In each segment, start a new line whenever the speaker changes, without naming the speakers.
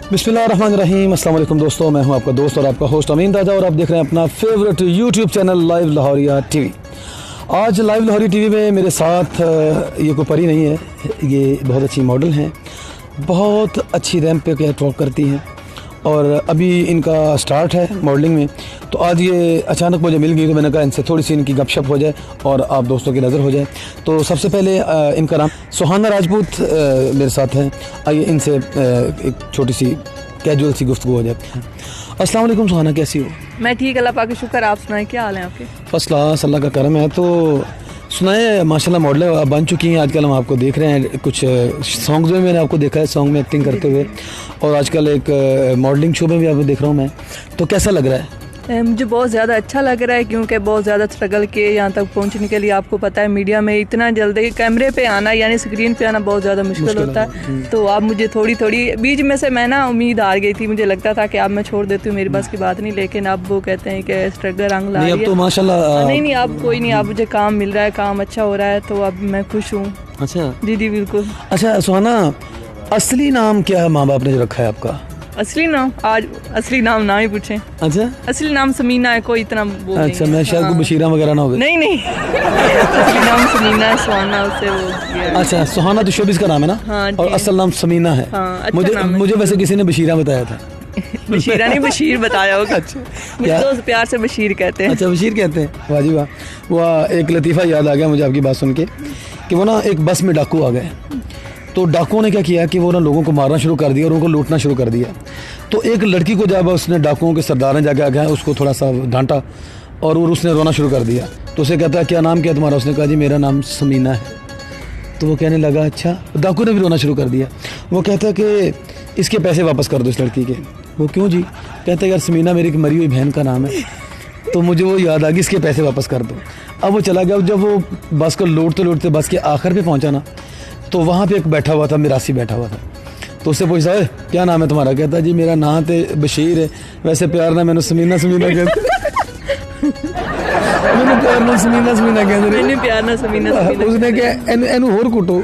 बिस्मिल्लाहिर्रहमानिर्रहीम। अस्सलाम वालेकुम दोस्तों, मैं हूं आपका दोस्त और आपका होस्ट अमीन ताजा और आप देख रहे हैं अपना favourite YouTube channel live Lahoria TV. आज लाइव लाहौरी टीवी में मेरे साथ ये कोई परी नहीं है, ये बहुत अच्छी मॉडल हैं, बहुत अच्छी रैंप पे टॉक करती हैं और अभी इनका स्टार्ट है मॉडलिंग में। तो आज ये अचानक मुझे मिल गई तो मैंने कहा इनसे थोड़ी सी इनकी गपशप हो जाए और आप दोस्तों की नज़र हो जाए। तो सबसे पहले इनका नाम सुहाना राजपूत मेरे साथ हैं। आइए इनसे एक छोटी सी कैजुअल सी गुफ्तगू हो जाए। अस्सलाम वालेकुम सुहाना, कैसी हो?
मैं ठीक, अल्लाह पाक का शुक्र। आप सुनाएं, क्या हाल है आपके?
फर्स्ट क्लास, अल्लाह का करम है। तो सुनाए, माशाल्लाह मॉडल बन चुकी हैं आजकल, हम आपको देख रहे हैं कुछ सॉन्ग्स में मैंने आपको देखा है, सॉन्ग में एक्टिंग करते हुए, और आजकल एक मॉडलिंग शो में भी आपको देख रहा हूँ मैं। तो कैसा लग रहा है?
मुझे बहुत ज़्यादा अच्छा लग रहा है क्योंकि बहुत ज़्यादा स्ट्रगल किए यहाँ तक पहुँचने के लिए। आपको पता है मीडिया में इतना जल्दी कैमरे पे आना यानी स्क्रीन पे आना बहुत ज़्यादा मुश्किल होता है। तो अब मुझे थोड़ी बीच में से मैं ना उम्मीद हार गई थी, मुझे लगता था कि अब मैं छोड़ देती हूँ, मेरी बस की बात नहीं, लेकिन अब वो कहते हैं कि स्ट्रगल रंग ला रही है।
तो माशाल्लाह
नहीं अब कोई नहीं, अब मुझे काम मिल रहा है, काम अच्छा हो रहा है, तो अब मैं खुश हूँ।
अच्छा
जी बिल्कुल।
अच्छा सुहाना, असली नाम क्या है माँ बाप ने जो रखा है आपका?
असली नाम, आज असली नाम ना ही पूछें।
अच्छा,
असली नाम समीना है, कोई इतना वो
अच्छा,
नहीं
मैं शायद कोई बशीरा वगैरह ना हो गई।
नहीं असली नाम समीना है, सुहाना उससे वो किया है।
अच्छा, सुहाना तो शोबिस का नाम है ना?
हाँ,
और असल नाम समीना है।
हाँ, अच्छा
मुझे वैसे किसी ने बशीरा बताया था।
बशीरा नहीं, बशीर बताया होगा।
अच्छा,
मुझे तो प्यार से बशीर कहते हैं।
अच्छा, बशीर कहते हैं, वाह जी वाह। वह एक लतीफ़ा याद आ गया मुझे आपकी बात सुन के कि वो ना एक बस में डाकू आ गए। तो डाकुओं ने क्या किया कि वो ना लोगों को मारना शुरू कर दिया और उनको लूटना शुरू कर दिया। तो एक लड़की को जब उसने डाकुओं के सरदार ने जाके आ गया, उसको थोड़ा सा डांटा और उसने रोना शुरू कर दिया। तो उसे कहता है क्या नाम क्या तुम्हारा? उसने कहा जी मेरा नाम समीना है। तो वो कहने लगा अच्छा। डाकू ने भी रोना शुरू कर दिया। वो कहता है कि इसके पैसे वापस कर दो इस लड़की के। वो क्यों जी? कहते यार समीना मेरी मरी हुई बहन का नाम है, तो मुझे वो याद आ गई, इसके पैसे वापस कर दो। अब वो चला गया। जब वो बस को लौटते बस के आखिर पे पहुंचा ना, तो वहाँ पे एक बैठा हुआ था, मिरासी बैठा हुआ था। तो उससे पूछता है क्या नाम है तुम्हारा? कहता जी मेरा नाम तो बशीर है, वैसे प्यार ना मैंने समीना कहते मैंने प्यार ना समीना कहते। उसने क्या एनू होर कुटो,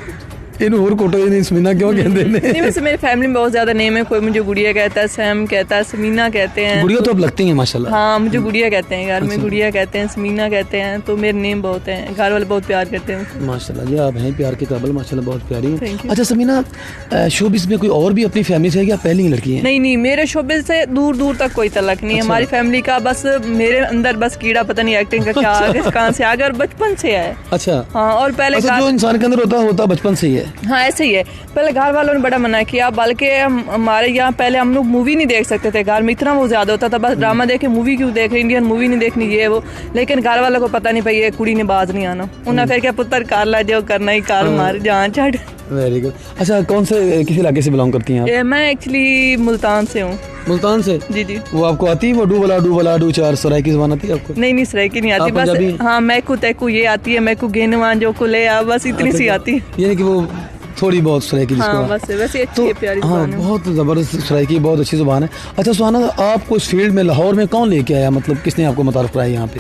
इन्हू होर कोटो नहीं समीना क्यों कहते हैं?
नहीं वैसे मेरी फैमिली में बहुत ज्यादा नेम है, कोई मुझे गुड़िया कहता है, सैम कहता है, समीना कहते हैं।
गुड़िया तो अब लगती हैं माशाल्लाह।
हाँ, मुझे गुड़िया कहते हैं, घर में गुड़िया कहते हैं, समीना कहते हैं, तो मेरे नेम बहुत हैं, घर वाले बहुत प्यार करते हैं
माशाल्लाह जी। आप हैं प्यार के काबिल माशाल्लाह, बहुत प्यारी हैं।
Thank you।
अच्छा समीना, शोबिस में कोई और भी अपनी फैमिली से है या पहली ही लड़की है?
नहीं मेरे शोबे से दूर तक कोई तलक नहीं है। हमारी फैमिली का बस मेरे अंदर बस कीड़ा पता नहीं एक्टिंग का क्या कहाँ से आ गया, और बचपन से है।
अच्छा
हाँ, और पहले
जो इंसान के अंदर होता बचपन से ही है।
हाँ ऐसे ही है। पहले घर वालों ने बड़ा मना किया, बल्कि हमारे यहाँ पहले हम लोग मूवी नहीं देख सकते थे, घर में इतना वो ज्यादा होता था, बस ड्रामा देखे, मूवी क्यों देख रहे, इंडियन मूवी नहीं देखनी ये वो। लेकिन घर वालों को पता नहीं भाई ये कुड़ी ने बाज नहीं आना, उन्हें फिर क्या पुत्र कार ला जो करना ही कार मार जहाँ चढ़।
Very good. अच्छा, कौन से किस इलाके से बिलोंग करती हैं आप?
मैं एक्चुअली मुल्तान से हूँ।
मुल्तान से?
जी। वो
आपको आती है वो डू चार सराय की ज़बान आती है आपको?
नहीं सराय नहीं आती, बस हाँ मैकू तैकू ये आती है, मैकू गेनवा जो को ले आ, बस इतनी सी आती है।
यानी कि वो थोड़ी बहुत सराइकी जिसको।
हाँ, वैसे अच्छी है, प्यारी
हाँ,
ज़ुबान है।
बहुत ज़बरदस्त सराइकी, बहुत अच्छी ज़ुबान है। अच्छा सुहाना, आपको इस फील्ड में लाहौर में कौन लेके आया, मतलब किसने आपको मुतारिफ कराया यहाँ पे?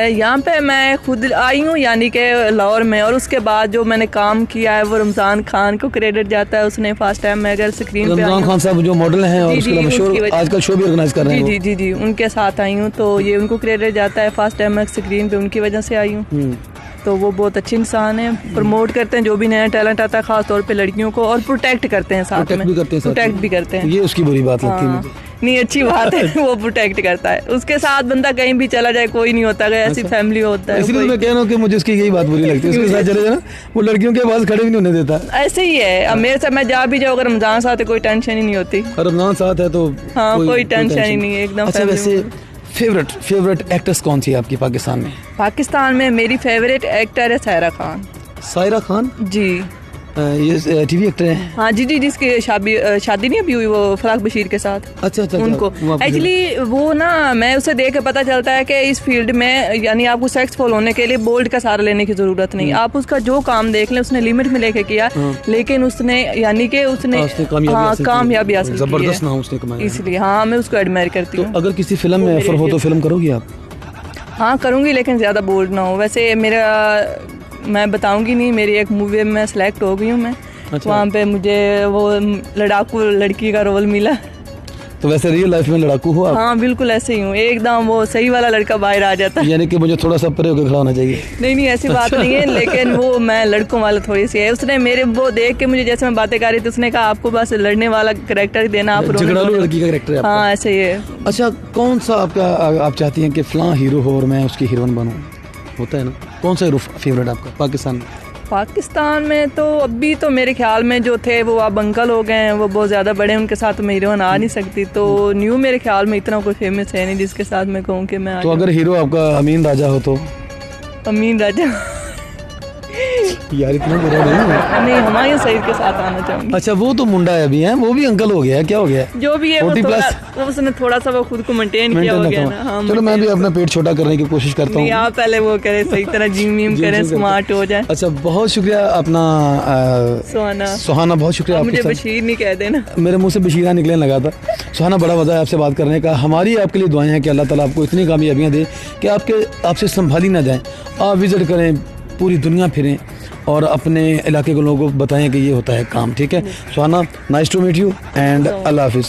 यहाँ पे मैं खुद आई हूँ यानी कि लाहौर में, और उसके बाद जो मैंने काम किया है वो रमज़ान खान को क्रेडिट जाता है। उसने फर्स्ट टाइम मैं अगर स्क्रीन पे
रमज़ान खान साहब जो मॉडल हैं और उसके मशहूर आजकल शो भी ऑर्गेनाइज कर रहे हैं।
जी उनके साथ आई हूँ, तो ये उनको क्रेडिट जाता है। फर्स्ट टाइम मैं स्क्रीन पे उनकी वजह से आई हूँ। तो वो बहुत अच्छे इंसान हैं, प्रमोट करते हैं जो भी नया टैलेंट आता है, खास तौर पे लड़कियों को, और प्रोटेक्ट करते हैं साथ में, प्रोटेक्ट भी करते हैं।
ये उसकी बुरी बात लगती है मुझे।
नहीं अच्छी बात है, वो प्रोटेक्ट करता है। उसके साथ बंदा कहीं भी चला जाए कोई नहीं होता, ऐसी फैमिली होता है।
इसलिए मैं कह रहा हूँ कि मुझे उसकी यही बात बुरी लगती है, उसके साथ चले जाए ना, वो लड़कियों के पास खड़े भी नहीं होने देता।
ऐसे ही है, अब मेरे साथ मैं जा भी जाऊँ, अगर रमजान साथ है कोई टेंशन ही नहीं होती।
रमजान साथ है तो
हाँ कोई टेंशन ही नहीं है एकदम।
अच्छा, वैसे फेवरेट एक्ट्रेस कौन सी है आपकी पाकिस्तान में?
पाकिस्तान में मेरी फेवरेट एक्टर है सायरा खान।
सायरा खान
जी,
ये टीवी एक्टर है।
हाँ जी जिसकी शादी नहीं अभी हुई वो फराक बशीर के साथ।
अच्छा
उनको एक्चुअली वो ना, मैं उसे देख के पता चलता है कि इस फील्ड में यानी आपको सक्सेसफुल होने के लिए बोल्ड का सहारा लेने की जरूरत नहीं। आप उसका जो काम देख लें, उसने लिमिट में लेके किया, लेकिन उसने यानी कि उसने कामयाबी हासिल की,
जबरदस्त नाम उसने कमाया,
इसलिए हाँ मैं उसको एडमायर करती हूँ।
अगर किसी फिल्म में ऑफर हो तो फिल्म करोगी आप?
हाँ करूँगी, लेकिन ज़्यादा बोल्ड ना हो। वैसे मेरा मैं बताऊंगी नहीं, मेरी एक मूवी में सेलेक्ट हो गई हूँ मैं। अच्छा। वहाँ पे मुझे वो लड़ाकू लड़की का रोल मिला।
तो वैसे रियल लाइफ में लड़ाकू हो आप?
हाँ बिल्कुल ऐसे ही हूँ, एकदम वो सही वाला लड़का बाहर आ जाता है।
यानी कि मुझे थोड़ा सा परे होकर खड़ा होना चाहिए?
नहीं ऐसी बात नहीं है, लेकिन वो मैं लड़कों वाला थोड़ी सी है। उसने मेरे वो देख के मुझे, जैसे मैं बातें कर रही थी, उसने कहा आपको बस लड़ने वाला कैरेक्टर देना, आप
झगड़ालू लड़की का कैरेक्टर है आपका?
हाँ ऐसे ही है।
अच्छा, कौन सा आपका आप चाहती हैं कि फलां हीरो हो और मैं उसकी हीरोइन बनूं? होता है ना, कौन सा हीरो फेवरेट आपका पाकिस्तान में?
पाकिस्तान में तो अभी तो मेरे ख्याल में जो थे वो अब अंकल हो गए हैं, वो बहुत ज़्यादा बड़े हैं, उनके साथ तो मैं हीरोइन आ नहीं सकती। तो न्यू मेरे ख्याल में इतना कोई फेमस है नहीं जिसके साथ मैं कहूँ कि मैं
तो अगर हीरो आपका अमीन राजा हो तो?
अमीन राजा
यार इतना बुरा नहीं।
हुमायूं सईद के साथ आना चाहूँगी।
अच्छा, वो तो मुंडा है अभी, है वो भी अंकल हो गया है, क्या हो गया है?
जो भी है वो
40
थोड़ा,
प्लस
उसने थोड़ा सा वो खुद को मेंटेन किया हो गया ना। हाँ,
चलो मैं भी अपना पेट छोटा करने की कोशिश करता हूँ।
आप पहले वो करें, सही तरह जिम विम करें, स्मार्ट हो जाए।
अच्छा, बहुत शुक्रिया अपना सुहाना, बहुत शुक्रिया।
मुझे बशीर नहीं कह देना,
मेरे मुंह से बशीरा निकलने लगा था। सुहाना, बड़ा मजा है आपसे बात करने का। हमारी आपके लिए दुआएं हैं कि अल्लाह ताला आपको इतनी कामयाबियां दे कि आपसे संभाली ना जाए। आप विजिट करें, पूरी दुनिया फिरें और अपने इलाके के लोगों को बताएं कि ये होता है काम। ठीक है Suhana, nice to meet you and अल्लाह हाफिज़।